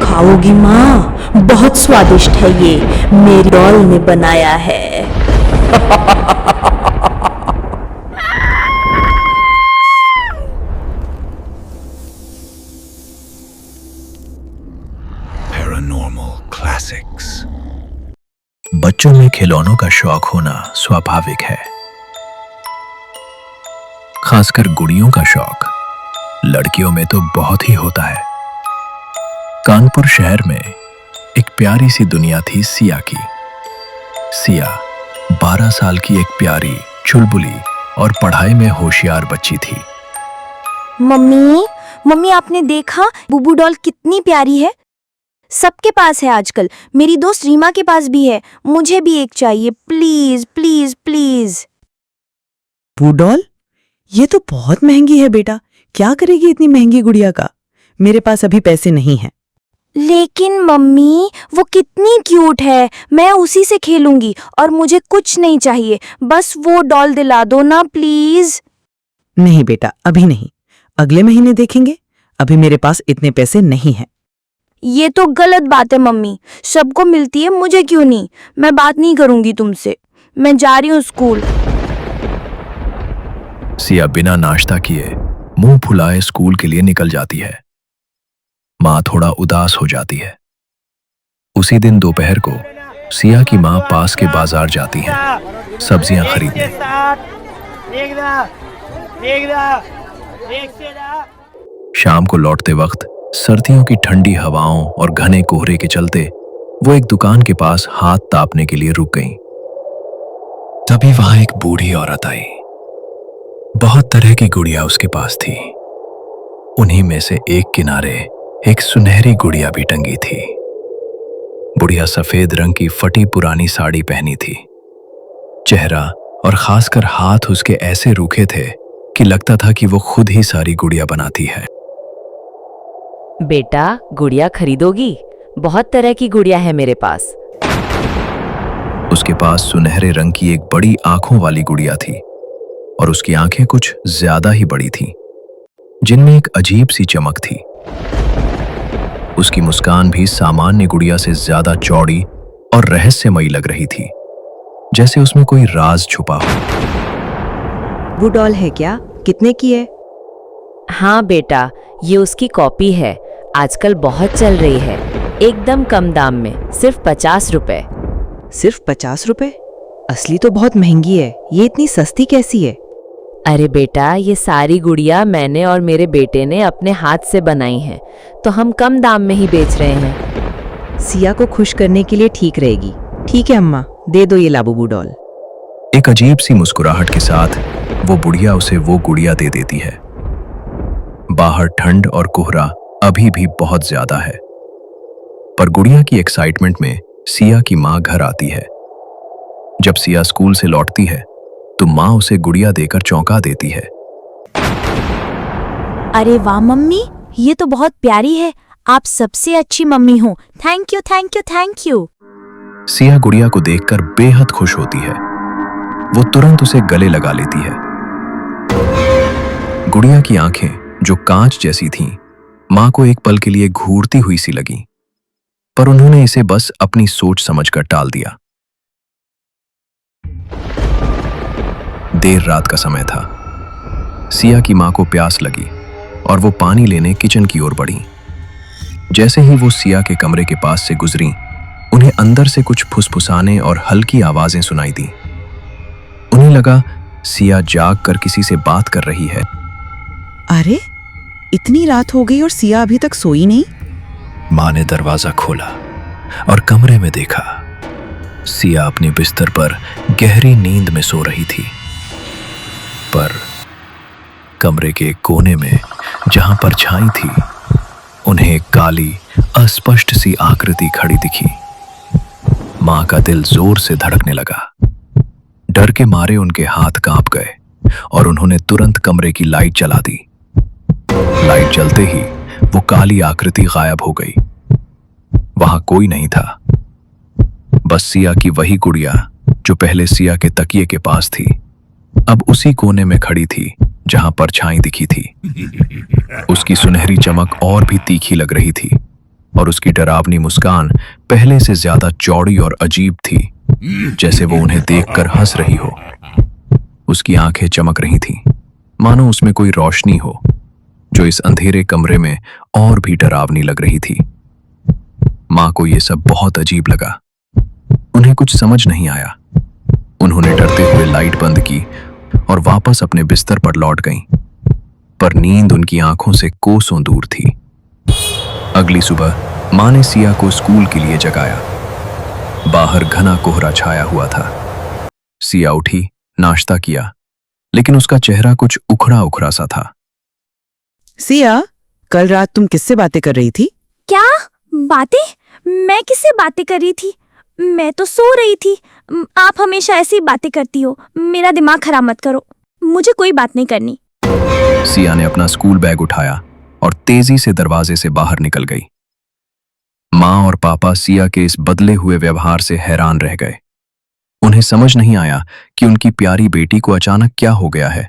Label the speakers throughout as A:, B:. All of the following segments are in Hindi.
A: खाओगी माँ? बहुत स्वादिष्ट है ये, मेरी डॉल ने बनाया है।
B: Paranormal Classics। बच्चों में खिलौनों का शौक होना स्वाभाविक है, खासकर गुड़ियों का शौक लड़कियों में तो बहुत ही होता है। कानपुर शहर में एक प्यारी सी दुनिया थी सिया की। सिया 12 साल की एक प्यारी, चुलबुली और पढ़ाई में होशियार बच्ची थी।
C: मम्मी आपने देखा बुबू डॉल कितनी प्यारी है? सबके पास है आजकल, मेरी दोस्त रीमा के पास भी है। मुझे भी एक चाहिए, प्लीज प्लीज प्लीज।
D: बुबू डॉल? ये तो बहुत महंगी है बेटा, क्या करेगी इतनी महंगी गुड़िया का? मेरे पास अभी पैसे नहीं हैं।
C: लेकिन मम्मी वो कितनी क्यूट है, मैं उसी से खेलूंगी और मुझे कुछ नहीं चाहिए, बस वो डॉल दिला दो ना प्लीज।
D: नहीं बेटा, अभी नहीं, अगले महीने देखेंगे। अभी मेरे पास इतने पैसे नहीं हैं।
C: ये तो गलत बात है मम्मी, सबको मिलती है, मुझे क्यों नहीं? मैं बात नहीं करूंगी तुमसे, मैं जा रही हूँ स्कूल।
B: सिया बिना नाश्ता किए मुंह फुलाए स्कूल के लिए निकल जाती है। माँ थोड़ा उदास हो जाती है। उसी दिन दोपहर को सिया की माँ पास के बाजार जाती हैं सब्जियां खरीदने। शाम को लौटते वक्त सर्दियों की ठंडी हवाओं और घने कोहरे के चलते वो एक दुकान के पास हाथ तापने के लिए रुक गईं। तभी वहां एक बूढ़ी औरत आई। बहुत तरह की गुड़िया उसके पास थी। उन्हीं में से एक किनारे एक सुनहरी गुड़िया भी टंगी थी। बुढ़िया सफेद रंग की फटी पुरानी साड़ी पहनी थी। चेहरा और खासकर हाथ उसके ऐसे रूखे थे कि लगता था कि वो खुद ही सारी गुड़िया बनाती है।
E: बेटा, गुड़िया खरीदोगी? बहुत तरह की गुड़िया है मेरे पास।
B: उसके पास सुनहरे रंग की एक बड़ी आंखों वाली गुड़िया थी और उसकी आंखें कुछ ज्यादा ही बड़ी थीं, जिनमें एक अजीब सी चमक थी। उसकी मुस्कान भी सामान्य गुड़िया से ज्यादा चौड़ी और रहस्यमयी लग रही थी, जैसे उसमें कोई राज छुपा हो।
D: वो डॉल है क्या? कितने की है?
E: हाँ बेटा, ये उसकी कॉपी है, आजकल बहुत चल रही है, एकदम कम दाम में, सिर्फ 50 रुपए।
D: सिर्फ 50 रुपए? असली तो बहुत महंगी है, ये इतनी सस्ती कैसी है?
E: अरे बेटा, ये सारी गुड़िया मैंने और मेरे बेटे ने अपने हाथ से बनाई हैं, तो हम कम दाम में ही बेच रहे हैं।
D: सिया को खुश करने के लिए ठीक रहेगी। ठीक है अम्मा, दे दो ये लाबूबू डॉल।
B: एक अजीब सी मुस्कुराहट के साथ वो बुढ़िया उसे वो गुड़िया दे देती है। बाहर ठंड और कोहरा अभी भी बहुत ज्यादा है, पर गुड़िया की एक्साइटमेंट में सिया की माँ घर आती है। जब सिया स्कूल से लौटती है तो माँ उसे गुड़िया देकर चौंका देती है।
C: अरे वाह मम्मी, ये तो बहुत प्यारी है, आप सबसे अच्छी मम्मी हो। Thank you thank you thank you.
B: Siya गुड़िया को देखकर बेहद खुश होती है। वो तुरंत उसे गले लगा लेती है। गुड़िया की आंखें जो कांच जैसी थीं, मां को एक पल के लिए घूरती हुई सी लगी, पर उन्होंने इसे बस अपनी सोच समझकर टाल दिया। देर रात का समय था। सिया की मां को प्यास लगी और वो पानी लेने किचन की ओर बढ़ी। जैसे ही वो सिया के कमरे के पास से गुजरी, उन्हें अंदर से कुछ फुसफुसाने और हल्की आवाजें सुनाई दी। उन्हें लगा सिया जाग कर किसी से बात कर रही है।
D: अरे, इतनी रात हो गई और सिया अभी तक सोई नहीं?
B: मां ने दरवाजा खोला और कमरे में देखा। सिया अपने बिस्तर पर गहरी नींद में सो रही थी, पर कमरे के एक कोने में जहां परछाई थी, उन्हें एक काली अस्पष्ट सी आकृति खड़ी दिखी। मां का दिल जोर से धड़कने लगा। डर के मारे उनके हाथ कांप गए और उन्होंने तुरंत कमरे की लाइट जला दी। लाइट जलते ही वो काली आकृति गायब हो गई। वहां कोई नहीं था, बस सिया की वही गुड़िया जो पहले सिया के तकिए के पास थी, अब उसी कोने में खड़ी थी जहां परछाई दिखी थी। उसकी सुनहरी चमक और भी तीखी लग रही थी और उसकी डरावनी मुस्कान पहले से ज्यादा चौड़ी और अजीब थी, जैसे वो उन्हें देखकर हंस रही हो। उसकी आंखें चमक रही थीं, मानो उसमें कोई रोशनी हो जो इस अंधेरे कमरे में और भी डरावनी लग रही थी। मां को यह सब बहुत अजीब लगा। उन्हें कुछ समझ नहीं आया। उन्होंने डरते हुए लाइट बंद की और वापस अपने बिस्तर पर लौट गईं, पर नींद उनकी आंखों से कोसों दूर थी। अगली सुबह मां ने सिया को स्कूल के लिए जगाया। बाहर घना कोहरा छाया हुआ था। सिया उठी, नाश्ता किया, लेकिन उसका चेहरा कुछ उखड़ा उखड़ा सा था।
D: सिया, कल रात तुम किससे बातें कर रही थी?
C: क्या बातें? मैं किससे बातें कर रही थी? मैं तो सो रही थी। आप हमेशा ऐसी बातें करती हो। मेरा दिमाग खराब मत करो। मुझे कोई बात नहीं करनी।
B: सिया ने अपना स्कूल बैग उठाया और तेजी से दरवाजे से बाहर निकल गई। मां और पापा सिया के इस बदले हुए व्यवहार से हैरान रह गए। उन्हें समझ नहीं आया कि उनकी प्यारी बेटी को अचानक क्या हो गया है।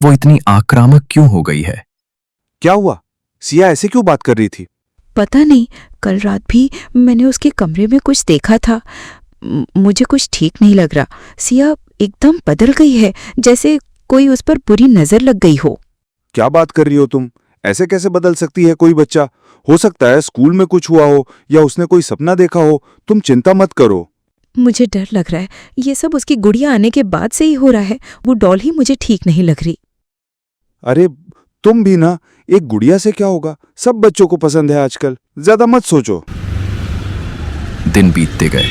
B: वो इतनी आक्रामक क्यों हो गई है?
F: क्या हुआ? सिया ऐसे क्यों बात कर रही थी?
G: पता नहीं, कल रात भी मैंने उसके कमरे में कुछ देखा था। मुझे कुछ ठीक नहीं लग रहा। सिया एकदम बदल गई है, जैसे कोई उस पर बुरी नजर लग गई हो।
F: क्या बात कर रही हो तुम? ऐसे कैसे बदल सकती है कोई बच्चा? हो सकता है स्कूल में कुछ हुआ हो या उसने कोई सपना देखा हो। तुम चिंता मत करो।
G: मुझे डर लग रहा है। ये सब उसकी गुड़िया आने के बाद से ही हो रहा है। वो डॉल ही मुझे ठीक नहीं लग रही।
F: अरे तुम भी ना, एक गुड़िया से क्या होगा? सब बच्चों को पसंद है आजकल। ज्यादा मत सोचो।
B: दिन बीतते गए।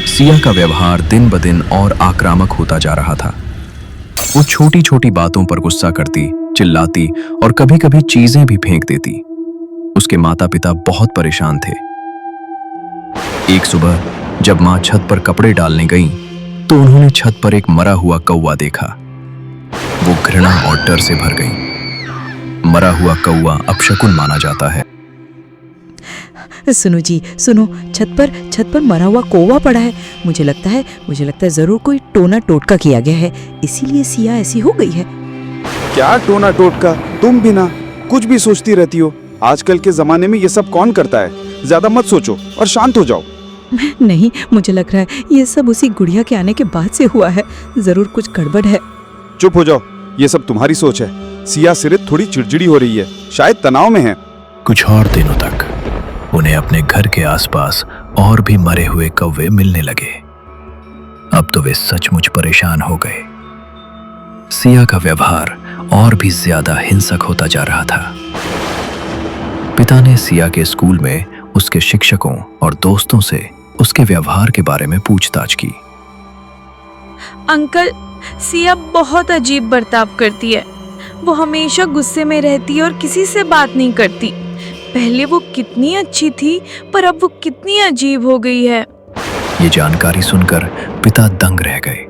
B: सिया का व्यवहार दिन ब दिन और आक्रामक होता जा रहा था। वो छोटी छोटी बातों पर गुस्सा करती, चिल्लाती और कभी-कभी चीजें भी फेंक देती। उसके माता पिता बहुत परेशान थे। एक सुबह जब मां छत पर कपड़े डालने गईं, तो उन्होंने छत पर एक मरा हुआ कौवा देखा। वो घृणा और डर से भर गईं। मरा हुआ कौवा अपशकुन माना जाता है।
G: सुनो जी, सुनो, छत पर मरा हुआ कौवा पड़ा है। मुझे लगता है जरूर कोई टोना टोटका किया गया है, इसीलिए सिया ऐसी हो गई है।
F: क्या टोना टोटका? तुम भी ना कुछ भी सोचती रहती हो। आजकल के जमाने में ये सब कौन करता है? ज्यादा मत सोचो और शांत हो जाओ।
G: नहीं, मुझे लग रहा है ये सब उसी गुड़िया के आने के बाद से हुआ है। जरूर कुछ गड़बड़ है।
F: चुप हो जाओ। ये सब तुम्हारी सोच है। सिया सिर्फ थोड़ी चिड़चिड़ी हो रही है, शायद तनाव में है।
B: कुछ और दिनों तक उन्हें अपने घर के आसपास और भी मरे हुए कौवे मिलने लगे। अब तो वे सचमुच परेशान हो गए। सिया का व्यवहार और भी ज्यादा हिंसक होता जा रहा था। पिता ने सिया के स्कूल में उसके शिक्षकों और दोस्तों से उसके व्यवहार के बारे में पूछताछ की।
H: अंकल, सिया बहुत अजीब बर्ताव करती है। वो हमेशा गुस्से में रहती है और किसी से बात नहीं करती। पहले वो कितनी अच्छी थी, पर अब वो कितनी अजीब हो गई है।
B: ये जानकारी सुनकर पिता दंग रह गए।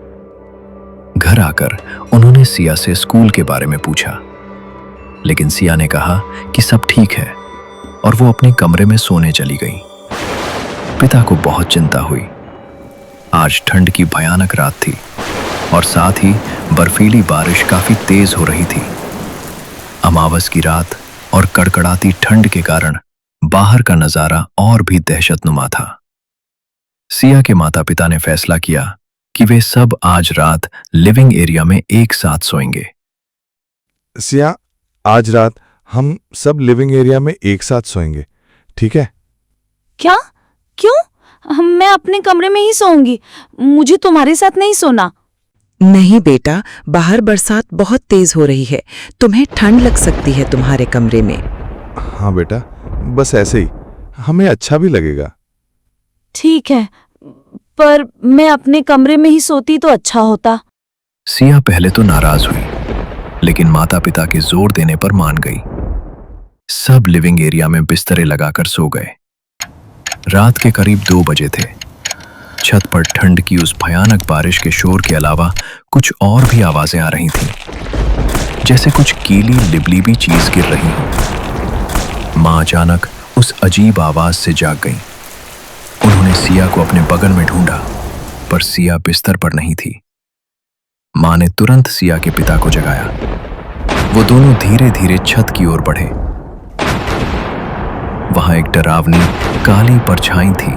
B: घर आकर उन्होंने सिया से स्कूल के बारे में पूछा, लेकिन सिया ने कहा कि सब ठीक है और वो अपने कमरे में सोने चली गई। पिता को बहुत चिंता हुई। आज ठंड की भयानक रात थी और साथ ही बर्फीली बारिश काफी तेज हो रही थी। अमावस की रात और कड़कड़ाती ठंड के कारण बाहर का नजारा और भी दहशतनुमा था। सिया के माता पिता ने फैसला किया कि वे सब आज रात लिविंग एरिया में एक साथ सोएंगे।
I: सिया, आज रात हम सब लिविंग एरिया में एक साथ सोएंगे, ठीक है?
H: क्या? क्यों? मैं अपने कमरे में ही सोऊंगी। मुझे तुम्हारे साथ नहीं सोना।
D: नहीं बेटा, बाहर बरसात बहुत तेज हो रही है। तुम्हें ठंड लग सकती है तुम्हारे कमरे में।
I: हाँ बेटा, बस ऐसे ही, हमें अच्छा भी लगेगा।
H: ठीक है, पर मैं अपने कमरे में ही सोती तो अच्छा होता।
B: सिया पहले तो नाराज हुई, लेकिन माता पिता के जोर देने पर मान गई। सब लिविंग एरिया में बिस्तरे लगाकर सो गए। रात के करीब 2 बजे थे। छत पर ठंड की उस भयानक बारिश के शोर के अलावा कुछ और भी आवाजें आ रही थीं, जैसे कुछ गीली लिबलिबी चीज गिर रही हो। मां अचानक उस अजीब आवाज से जाग गईं। उन्होंने सिया को अपने बगल में ढूंढा, पर सिया बिस्तर पर नहीं थी। मां ने तुरंत सिया के पिता को जगाया। वो दोनों धीरे धीरे छत की ओर बढ़े। वहां एक डरावनी काली परछाई थी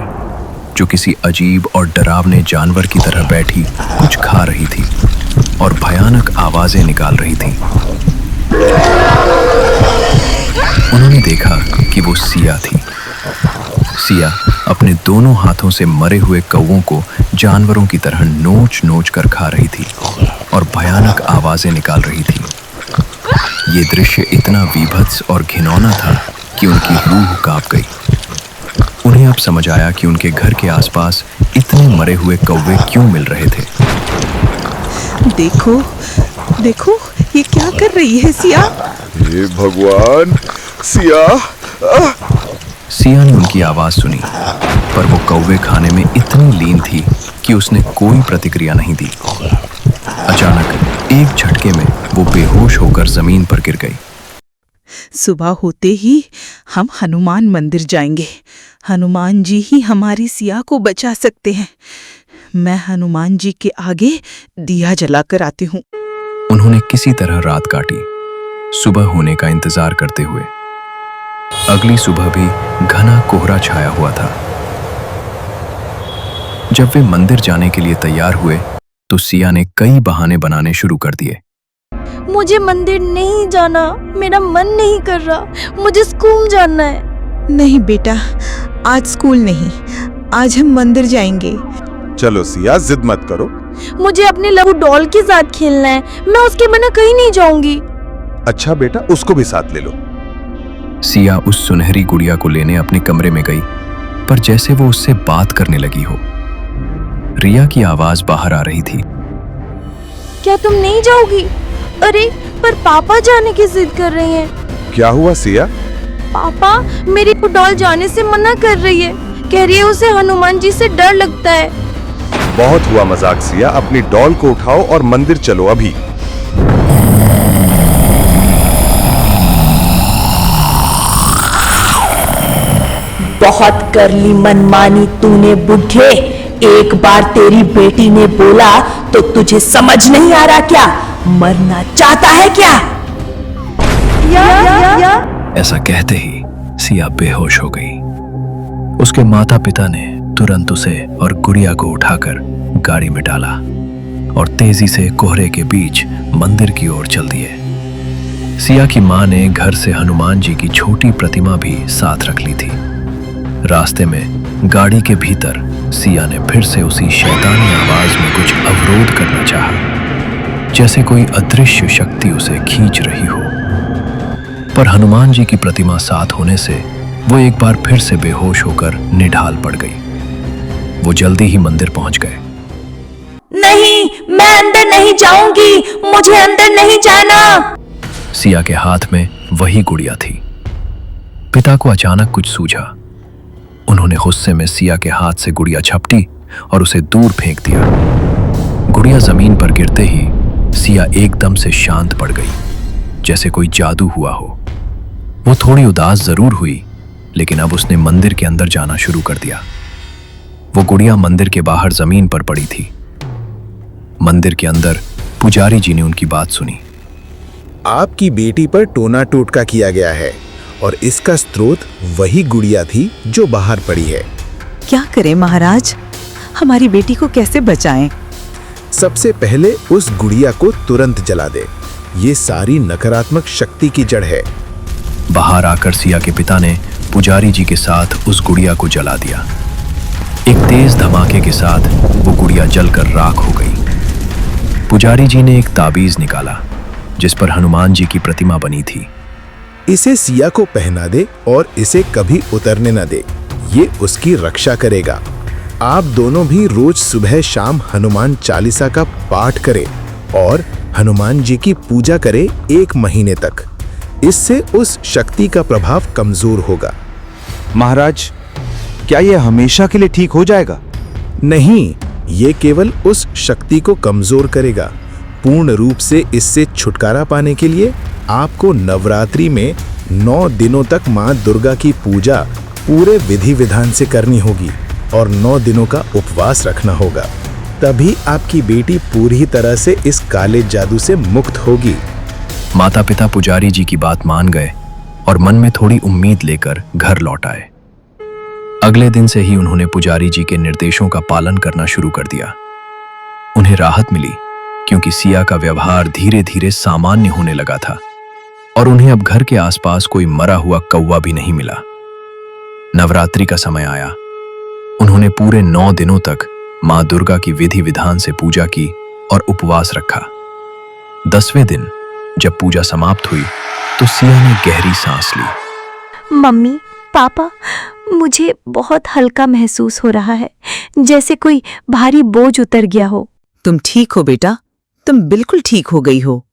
B: जो किसी अजीब और डरावने जानवर की तरह बैठी कुछ खा रही थी और भयानक आवाजें निकाल रही थी। उन्होंने देखा कि वो सिया थी। सिया अपने दोनों हाथों से मरे हुए कौवों को जानवरों की तरह नोच नोच कर खा रही थी और भयानक आवाजें निकाल रही थी। ये दृश्य इतना विभत्स और घिनौना था कि उनकी रूह कांप गई। उन्हें अब समझ आया कि उनके घर के आसपास इतने मरे हुए कौवे क्यों मिल रहे थे।
G: देखो देखो, ये क्या कर रही है सिया?
F: हे भगवान, सिया!
B: सिया ने उनकी आवाज सुनी, पर वो कौवे खाने में इतनी लीन थी कि उसने कोई प्रतिक्रिया नहीं दी। अचानक एक झटके में वो बेहोश होकर जमीन पर गिर गई।
G: सुबह होते ही हम हनुमान मंदिर जाएंगे। हनुमान जी ही हमारी सिया को बचा सकते हैं। मैं हनुमान जी के आगे दिया जलाकर आती हूँ।
B: उन्होंने किसी तरह रात काटी, सुबह होने का इंतजार करते हुए। अगली सुबह भी घना कोहरा छाया हुआ था। जब वे मंदिर जाने के लिए तैयार हुए तो सिया ने कई बहाने बनाने शुरू कर दिए।
C: मुझे मंदिर नहीं जाना, मेरा मन नहीं कर रहा, मुझे स्कूल जाना है।
G: नहीं बेटा, आज स्कूल नहीं, आज हम मंदिर जाएंगे।
F: चलो सिया, जिद मत करो।
C: मुझे अपने लघु डॉल के साथ खेलना है, मैं उसके बिना कहीं नहीं जाऊंगी।
F: अच्छा बेटा, उसको भी साथ ले लो।
B: सिया उस सुनहरी गुड़िया को लेने अपने कमरे में गई, पर जैसे वो उससे बात करने लगी हो, रिया की आवाज बाहर आ रही थी।
C: क्या तुम नहीं जाओगी? अरे पर पापा जाने की जिद कर रहे हैं।
F: क्या हुआ सिया?
C: पापा मेरी डॉल जाने से मना कर रही है, कह रही है उसे हनुमान जी से डर लगता है।
F: बहुत हुआ मजाक सिया, अपनी डॉल को उठाओ और मंदिर चलो अभी।
A: बहुत कर ली मनमानी तूने बुढ़े। एक बार तेरी बेटी ने बोला तो तुझे समझ नहीं आ रहा क्या? मरना चाहता है क्या? या।
B: ऐसा कहते ही सिया बेहोश हो गई। उसके माता पिता ने तुरंत उसे और गुड़िया को उठाकर गाड़ी में डाला और तेजी से कोहरे के बीच मंदिर की ओर चल दिए। सिया की मां ने घर से हनुमान जी की छोटी प्रतिमा भी साथ रख ली थी। रास्ते में गाड़ी के भीतर सिया ने फिर से उसी शैतानी आवाज में कुछ अवरोध करना चाहा, जैसे कोई अदृश्य शक्ति उसे खींच रही हो। पर हनुमान जी की प्रतिमा साथ होने से वो एक बार फिर से बेहोश होकर निढाल पड़ गई। वो जल्दी ही मंदिर पहुंच गए।
A: नहीं, मैं अंदर नहीं जाऊंगी, मुझे अंदर नहीं जाना।
B: सिया के हाथ में वही गुड़िया थी। पिता को अचानक कुछ सूझा। उन्होंने गुस्से में सिया के हाथ से गुड़िया झपटी और उसे दूर फेंक दिया। गुड़िया जमीन पर गिरते ही सिया एकदम से शांत पड़ गई, जैसे कोई जादू हुआ हो। वो थोड़ी उदास जरूर हुई, लेकिन अब उसने मंदिर के अंदर जाना शुरू कर दिया। वो गुड़िया मंदिर के बाहर जमीन पर पड़ी थी। मंदिर के अंदर पुजारी जी ने उनकी बात सुनी।
J: आपकी बेटी पर टोना टोटका किया गया है और इसका स्रोत वही गुड़िया थी जो बाहर पड़ी है।
D: क्या करें महाराज, हमारी बेटी को कैसे बचाएं?
J: सबसे पहले उस गुड़िया को तुरंत जला दे। ये सारी नकारात्मक शक्ति की जड़ है।
B: बाहर आकर सिया के पिता ने पुजारी जी के साथ उस गुड़िया को जला दिया। एक तेज धमाके के साथ वो गुड़िया जलकर राख हो गई। पुजारी जी ने एक ताबीज निकाला जिस पर हनुमान जी की प्रतिमा बनी थी।
J: इसे सिया को पहना दे और इसे कभी उतरने न दे, ये उसकी रक्षा करेगा। आप दोनों भी रोज सुबह शाम हनुमान चालीसा का पाठ करें और हनुमान जी की पूजा करें 1 महीने तक। इससे उस शक्ति का प्रभाव कमजोर होगा।
F: महाराज, क्या यह हमेशा के लिए ठीक हो जाएगा?
J: नहीं, ये केवल उस शक्ति को कमजोर करेगा। पूर्ण रूप से इससे छुटकारा पाने के लिए आपको नवरात्रि में 9 दिनों तक मां दुर्गा की पूजा पूरे विधि विधान से करनी होगी और 9 दिनों का उपवास रखना होगा। तभी आपकी बेटी पूरी तरह से इस काले जादू से मुक्त होगी।
B: माता पिता पुजारी जी की बात मान गए और मन में थोड़ी उम्मीद लेकर घर लौट आए। अगले दिन से ही उन्होंने पुजारी जी के निर्देशों का पालन करना शुरू कर दिया। उन्हें राहत मिली क्योंकि सिया का व्यवहार धीरे धीरे सामान्य होने लगा था और उन्हें अब घर के आसपास कोई मरा हुआ कौवा भी नहीं मिला। नवरात्रि का समय आया। उन्होंने पूरे 9 दिनों तक मां दुर्गा की विधि विधान से पूजा की और उपवास रखा। 10वें दिन जब पूजा समाप्त हुई तो सिया ने गहरी सांस ली।
C: मम्मी, पापा, मुझे बहुत हल्का महसूस हो रहा है, जैसे कोई भारी बोझ उतर गया हो।
D: तुम ठीक हो बेटा, तुम बिल्कुल ठीक हो गई हो।